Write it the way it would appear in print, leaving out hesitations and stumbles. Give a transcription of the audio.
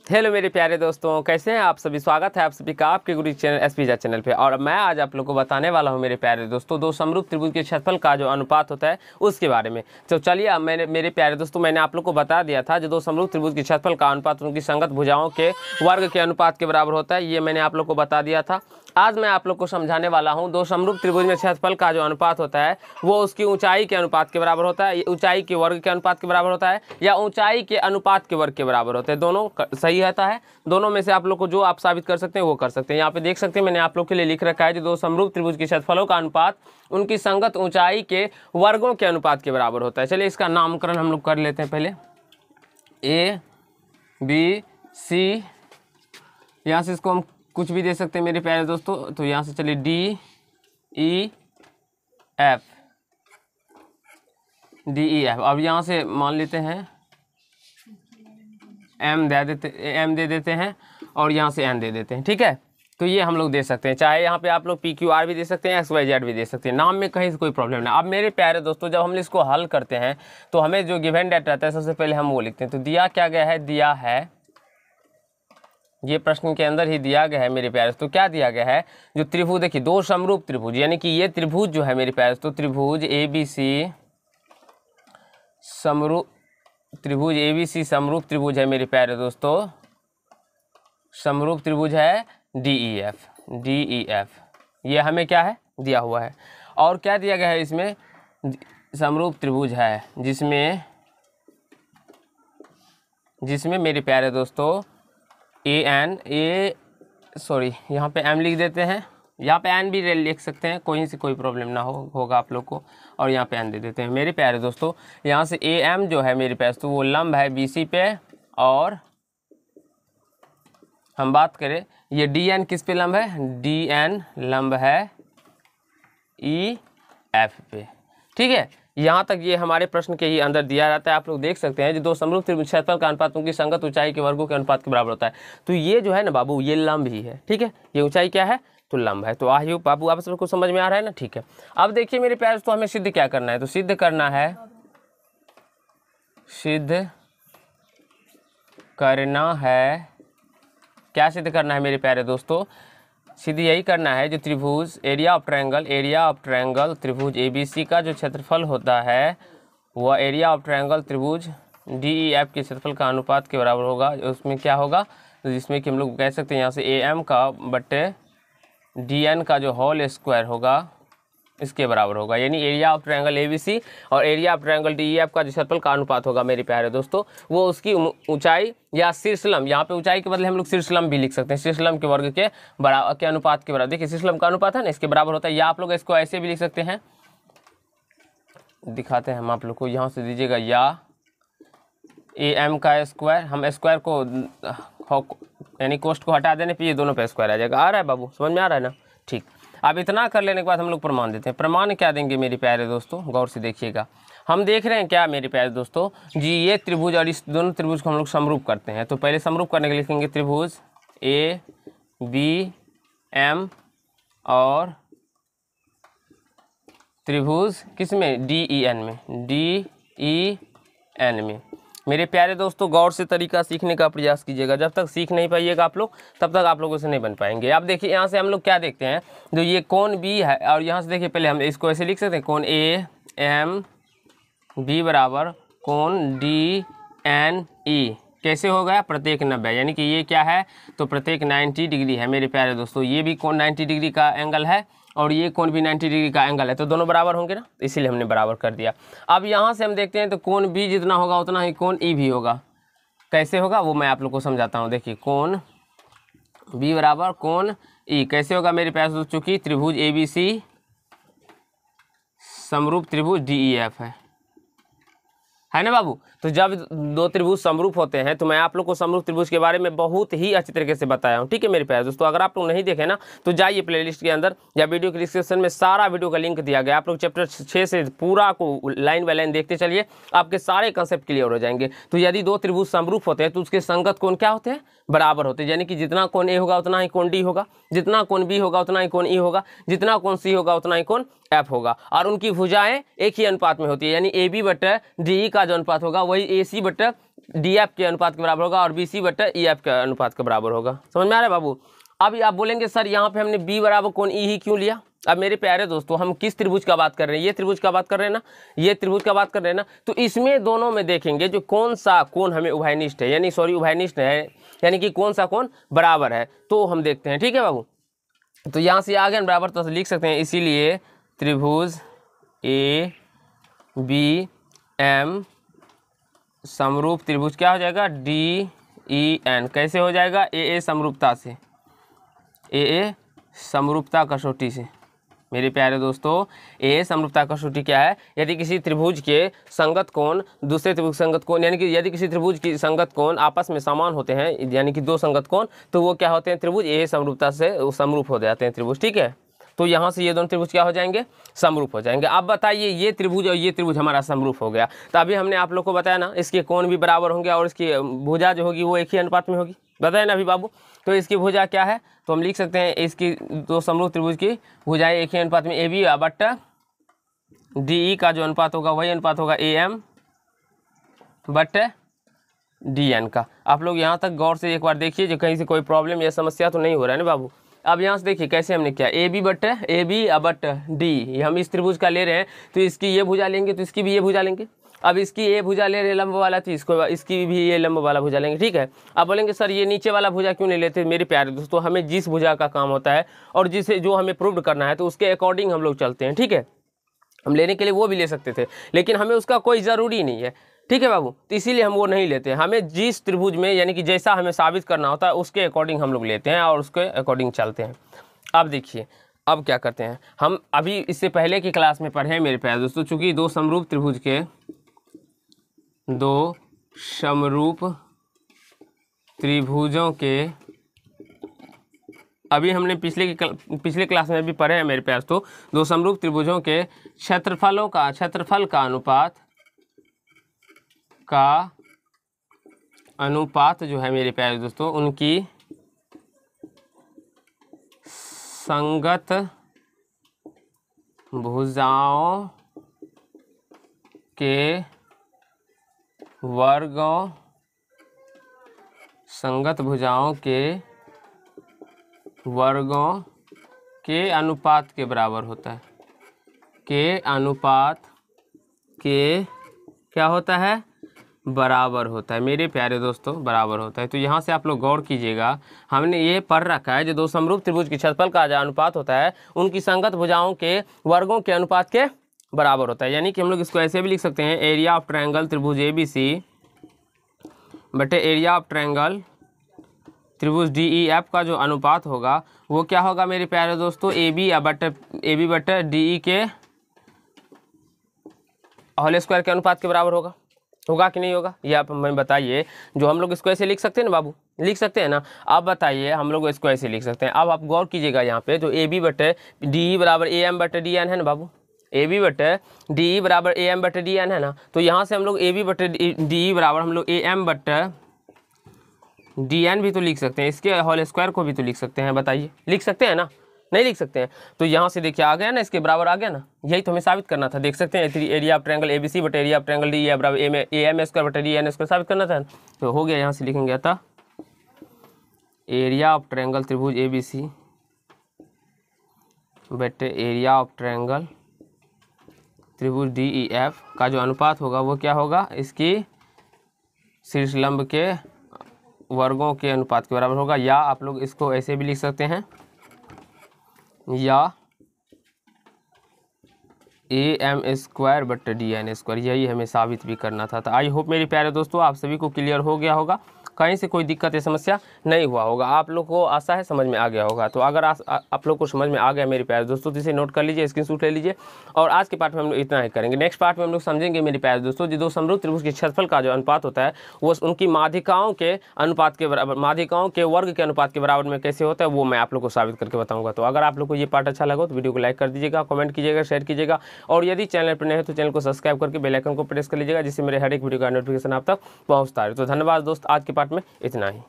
Hello मेरे प्यारे दोस्तों, कैसे हैं आप सभी। स्वागत है आप सभी का आपके गुरु चैनल एसपीजा चैनल पे। और मैं आज आप लोग को बताने वाला हूं मेरे प्यारे दोस्तों दो समरूप त्रिभुज के क्षेत्रफल का जो अनुपात होता है उसके बारे में। तो चलिए अब मेरे प्यारे दोस्तों मैंने आप लोग को बता दिया था जो दो समरूप त्रिभुज के क्षेत्रफल का अनुपात उनकी संगत भुजाओं के वर्ग के अनुपात के बराबर होता है, ये मैंने आप लोग को बता दिया था। आज मैं आप लोग को समझाने वाला हूं दो समरूप त्रिभुज में क्षेत्रफल का जो अनुपात होता है वो उसकी ऊंचाई के अनुपात के बराबर होता है, ऊंचाई के वर्ग के अनुपात के बराबर होता है या ऊंचाई के अनुपात के वर्ग के बराबर होते हैं। दोनों सही रहता है। दोनों में से आप लोग को जो आप साबित कर सकते हैं वो कर सकते हैं। यहाँ पे देख सकते हैं मैंने आप लोग के लिए लिख रखा है जो दो समरूप त्रिभुज के क्षेत्रफलों का अनुपात उनकी संगत ऊंचाई के वर्गों के अनुपात के बराबर होता है। चलिए इसका नामकरण हम लोग कर लेते हैं। पहले ए बी सी, यहाँ से इसको हम कुछ भी दे सकते हैं मेरे प्यारे दोस्तों। तो यहाँ से चलिए D E F, D E F. अब यहाँ से मान लेते हैं एम दे देते हैं और यहाँ से एन दे देते हैं। ठीक है, तो ये हम लोग दे सकते हैं। चाहे यहाँ पे आप लोग पी क्यू आर भी दे सकते हैं, एक्स वाई जेड भी दे सकते हैं। नाम में कहीं से कोई प्रॉब्लम नहीं। अब मेरे प्यारे दोस्तों जब हम इसको हल करते हैं तो हमें जो गिवन डेटा रहता है सबसे पहले हम वो लिखते हैं। तो दिया क्या गया है, दिया है ये प्रश्न के अंदर ही दिया गया है मेरे प्यारे। तो क्या दिया गया है, जो त्रिभुज देखिए दो समरूप त्रिभुज, यानी कि ये त्रिभुज जो है मेरे प्यारे तो त्रिभुज ए बी सी समरूप त्रिभुज ए बी सी समरूप त्रिभुज है मेरे प्यारे दोस्तों। समरूप त्रिभुज है डी ई एफ, ये हमें क्या है दिया हुआ है। और क्या दिया गया है इसमें, समरूप त्रिभुज है जिसमें मेरे प्यारे दोस्तों यहाँ पे एम लिख देते हैं, यहाँ पे एन भी लिख सकते हैं, कोई से कोई प्रॉब्लम ना होगा आप लोग को। और यहाँ पे एन दे देते हैं मेरे प्यारे दोस्तों। यहाँ से ए एम जो है मेरे प्यारे दोस्तों वो लंब है बी सी पे, और हम बात करें ये डी एन किस पे लंब है, डी एन लंब है ई एफ पे। ठीक है, यहाँ तक ये हमारे प्रश्न के ही अंदर दिया रहता है। आप लोग देख सकते हैं जो दो समरूप त्रिभुज क्षेत्रफल का अनुपात उनकी संगत ऊंचाई के वर्गों के अनुपात के बराबर होता है। तो ये जो है ना बाबू ये लंब ही है। ठीक है, ये ऊंचाई क्या है तो लंब है। तो आई होप बाबू आप सबको समझ में आ रहा है ना। ठीक है, अब देखिए मेरे प्यारे तो हमें सिद्ध क्या करना है, तो सिद्ध करना है क्या सिद्ध करना है मेरे प्यारे दोस्तों, सिद्ध यही करना है जो त्रिभुज एरिया ऑफ ट्रायंगल त्रिभुज एबीसी का जो क्षेत्रफल होता है वह एरिया ऑफ ट्रायंगल त्रिभुज डीईएफ के क्षेत्रफल का अनुपात के बराबर होगा। उसमें क्या होगा, जिसमें कि हम लोग कह सकते हैं यहाँ से ए एम का बटे डी एन का जो होल स्क्वायर होगा इसके बराबर होगा। यानी एरिया ऑफ ट्रायंगल एबीसी और एरिया ऑफ ट्रायंगल डीईएफ का जो क्षेत्रफल का अनुपात होगा मेरे प्यारे दोस्तों वो उसकी ऊंचाई या शीर्षलंब, यहाँ पे ऊंचाई के बदले हम लोग शीर्षलंब भी लिख सकते हैं, शीर्षलंब के वर्ग के बराबर के अनुपात के बराबर। देखिए शीर्षलंब का अनुपात है ना इसके बराबर होता है। या आप लोग इसको ऐसे भी लिख सकते हैं, दिखाते हैं हम आप लोग को। यहाँ से दीजिएगा या ए एम का स्क्वायर, हम स्क्वायर को यानी कोष्ट को हटा देने पे ये दोनों पे स्क्वायर आ जाएगा। आ रहा है बाबू, समझ में आ रहा है ना। ठीक, अब इतना कर लेने के बाद हम लोग प्रमाण देते हैं। प्रमाण क्या देंगे मेरे प्यारे दोस्तों, गौर से देखिएगा। हम देख रहे हैं क्या मेरे प्यारे दोस्तों जी, ये त्रिभुज और इस दोनों त्रिभुज को हम लोग समरूप करते हैं। तो पहले समरूप करने के लिए लिखेंगे त्रिभुज ए बी एम और त्रिभुज किसमें डी ई एन में। मेरे प्यारे दोस्तों गौर से तरीका सीखने का प्रयास कीजिएगा। जब तक सीख नहीं पाइएगा आप लोग तब तक आप लोगों से नहीं बन पाएंगे। अब देखिए यहाँ से हम लोग क्या देखते हैं, जो ये कोण बी है और यहाँ से देखिए पहले हम इसको ऐसे लिख सकते हैं, कोण ए एम बी बराबर कोण डी एन ई कैसे हो गया, प्रत्येक 90, यानी कि ये क्या है तो प्रत्येक 90 डिग्री है मेरे प्यारे दोस्तों। ये भी कोण 90 डिग्री का एंगल है और ये कोण भी 90 डिग्री का एंगल है, तो दोनों बराबर होंगे ना, इसीलिए हमने बराबर कर दिया। अब यहाँ से हम देखते हैं तो कोण बी जितना होगा उतना ही कोण ई भी होगा। कैसे होगा वो मैं आप लोग को समझाता हूँ। देखिए कोण बी बराबर कोण ई कैसे होगा मेरे प्यारे दोस्तों, चूंकि त्रिभुज ए बी सी समरूप त्रिभुज डी ई एफ है ना बाबू। तो जब दो त्रिभुज समरूप होते हैं तो मैं आप लोग को समरूप त्रिभुज के बारे में बहुत ही अच्छी तरीके से बताया हूँ। ठीक है मेरे प्यारे दोस्तों, अगर आप लोग नहीं देखे ना तो जाइए प्लेलिस्ट के अंदर या वीडियो के डिस्क्रिप्शन में सारा वीडियो का लिंक दिया गया। आप लोग चैप्टर 6 से पूरा को लाइन बाय लाइन देखते चलिए, आपके सारे कंसेप्ट क्लियर हो जाएंगे। तो यदि दो त्रिभुज समरूप होते हैं तो उसके संगत कोण क्या होते हैं, बराबर होते हैं। यानी कि जितना कोण ए होगा उतना ही कोण डी होगा, जितना कोण बी होगा उतना ही कोण ई होगा, जितना कोण सी होगा उतना ही कोण एफ होगा। और उनकी भुजाएं एक ही अनुपात में होती है, यानी ए बी बटे डी ई का जो अनुपात होगा वही ए सी बटे डी एफ के अनुपात के बराबर होगा और बी सी बटे ई एफ के अनुपात के बराबर होगा। समझ में आ रहा है बाबू। अब आप बोलेंगे सर यहाँ पे हमने बी बराबर कोण ई ही क्यों लिया। अब मेरे प्यारे दोस्तों हम किस त्रिभुज का बात कर रहे हैं, ये त्रिभुज का बात कर रहे हैं ना, ये त्रिभुज का बात कर रहे हैं ना। तो इसमें दोनों में देखेंगे जो कौन सा कोण हमें उभयनिष्ठ है, यानी सॉरी उभयनिष्ठ है, यानी कि कौन सा कोण बराबर है, तो हम देखते हैं। ठीक है बाबू। तो यहाँ से आगे बराबर तो लिख सकते हैं, इसीलिए त्रिभुज ए बी एम समरूप त्रिभुज क्या हो जाएगा, डी ई एन। कैसे हो जाएगा, ए समरूपता से, ए समरूपता कसौटी से। मेरे प्यारे दोस्तों ए समरूपता कसौटी क्या है, यदि किसी त्रिभुज के संगत कोण दूसरे त्रिभुज संगत कोण, यानी कि यदि किसी त्रिभुज की संगत कोण आपस में समान होते हैं, यानी कि दो संगत कोण, तो वो क्या होते हैं, त्रिभुज ए समरूपता से समरूप हो जाते हैं त्रिभुज। ठीक है। तो यहाँ से ये दोनों त्रिभुज क्या हो जाएंगे, समरूप हो जाएंगे। अब बताइए ये त्रिभुज और ये त्रिभुज हमारा समरूप हो गया, तो अभी हमने आप लोग को बताया ना इसके कोण भी बराबर होंगे और इसकी भुजा जो होगी वो एक ही अनुपात में होगी, बताया ना अभी बाबू। तो इसकी भुजा क्या है, तो हम लिख सकते हैं इसकी दो समरूप त्रिभुज की भुजाएं एक ही अनुपात में, A B but D E का जो अनुपात होगा वही अनुपात होगा A M but D N का। आप लोग यहाँ तक गौर से एक बार देखिए, जो कहीं से कोई प्रॉब्लम या समस्या तो नहीं हो रहा है ना बाबू। अब यहाँ से देखिए कैसे हमने किया, ए बी बट डी, ये हम इस त्रिभुज का ले रहे हैं, तो इसकी ये भुजा लेंगे तो इसकी भी ये भुजा लेंगे। अब इसकी ये भुजा ले रहे लंब वाला, तो इसको इसकी भी ये लंब वाला भुजा लेंगे। ठीक है। अब बोलेंगे सर ये नीचे वाला भुजा क्यों नहीं लेते। मेरे प्यारे दोस्तों हमें जिस भुजा का काम होता है और जिसे जो हमें प्रूव करना है, तो उसके अकॉर्डिंग हम लोग चलते हैं। ठीक है। हम लेने के लिए वो भी ले सकते थे, लेकिन हमें उसका कोई ज़रूरी नहीं है। ठीक है बाबू। तो इसीलिए हम वो नहीं लेते, हमें जिस त्रिभुज में यानी कि जैसा हमें साबित करना होता है उसके अकॉर्डिंग हम लोग लेते हैं और उसके अकॉर्डिंग चलते हैं। अब देखिए अब क्या करते हैं हम, अभी इससे पहले की क्लास में पढ़े हैं मेरे प्यारे दोस्तों, चूँकि दो समरूप त्रिभुजों के अभी हमने पिछले क्लास में भी पढ़े हैं मेरे प्यारे दोस्तों, दो समरूप त्रिभुजों के क्षेत्रफल का अनुपात जो है मेरे प्यारे दोस्तों, उनकी संगत भुजाओं के वर्गों, संगत भुजाओं के वर्गों के अनुपात के बराबर होता है, के अनुपात के क्या होता है, बराबर होता है मेरे प्यारे दोस्तों, बराबर होता है। तो यहाँ से आप लोग गौर कीजिएगा, हमने ये पढ़ रखा है जो दो समरूप त्रिभुज के क्षेत्रफल का जो अनुपात होता है उनकी संगत भुजाओं के वर्गों के अनुपात के बराबर होता है। यानी कि हम लोग इसको ऐसे भी लिख सकते हैं, एरिया ऑफ ट्रायंगल त्रिभुज ए बी सी बटे एरिया ऑफ ट्रायंगल त्रिभुज डी ई एफ का जो अनुपात होगा वो क्या होगा मेरे प्यारे दोस्तों, ए बी बटे डी ई के होल स्क्वायर के अनुपात के बराबर होगा कि नहीं होगा, ये आप हमें बताइए। जो हम लोग इसको ऐसे लिख सकते हैं ना बाबू, लिख सकते हैं ना। आप बताइए, हम लोग इसको ऐसे लिख सकते हैं। अब आप गौर कीजिएगा यहाँ पे, जो ए बी बटे डी ई बराबर ए एम बटे डी एन है ना बाबू, ए बी बटे डी ई बराबर ए एम बटे डी एन है ना। तो यहाँ से हम लोग ए बी बटे डी ई बराबर हम लोग ए एम बटे डी एन भी तो लिख सकते हैं, इसके होल स्क्वायर को भी तो लिख सकते हैं। बताइए लिख सकते हैं ना, नहीं लिख सकते हैं। तो यहाँ से देखिए आ गया ना, इसके बराबर आ गया ना, यही तो हमें साबित करना था। देख सकते हैं एरिया ऑफ ट्रायंगल एबीसी बटे एरिया ऑफ ट्रायंगल डी बराबर ए एम स्क्वायर बटे डी एन स्क्वायर साबित करना था, तो हो गया। यहाँ से लिखेंगे अतः एरिया ऑफ ट्रायंगल त्रिभुज एबीसी बटे एरिया ऑफ ट्रायंगल त्रिभुज डी ई एफ का जो अनुपात होगा वो क्या होगा, इसकी शीर्षलंब के वर्गों के अनुपात के बराबर होगा। या आप लोग इसको ऐसे भी लिख सकते हैं, या A M square but D N square, यही हमें साबित भी करना था। तो आई होप मेरे प्यारे दोस्तों आप सभी को क्लियर हो गया होगा, कहीं से कोई दिक्कत या समस्या नहीं हुआ होगा। आप लोग को आशा है समझ में आ गया होगा। तो अगर आप लोग को समझ में आ गया मेरे प्यारे दोस्तों, तो इसे नोट कर लीजिए, स्क्रीनशॉट ले लीजिए। और आज के पार्ट में हम लोग इतना ही करेंगे। नेक्स्ट पार्ट में हम लोग समझेंगे मेरे प्यारे दोस्तों, जो दो समरूप त्रिभुज के क्षेत्रफल का जो अनुपात होता है वो उनकी माध्यिकाओं के अनुपात के बराबर, माध्यिकाओं के वर्ग के अनुपात के बराबर में कैसे होता है वो मैं आप लोग को साबित करके बताऊंगा। तो अगर आप लोग को ये पार्ट अच्छा लगा तो वीडियो को लाइक कर दीजिएगा, कमेंट कीजिएगा, शेयर कीजिएगा। और यदि चैनल पर नए हो तो चैनल को सब्सक्राइब करके बेल आइकन को प्रेस कर लीजिएगा, जिससे मेरे हर एक वीडियो का नोटिफिकेशन आप तक पहुँचता है। तो धन्यवाद दोस्त, आज के पार्ट में इतना ही।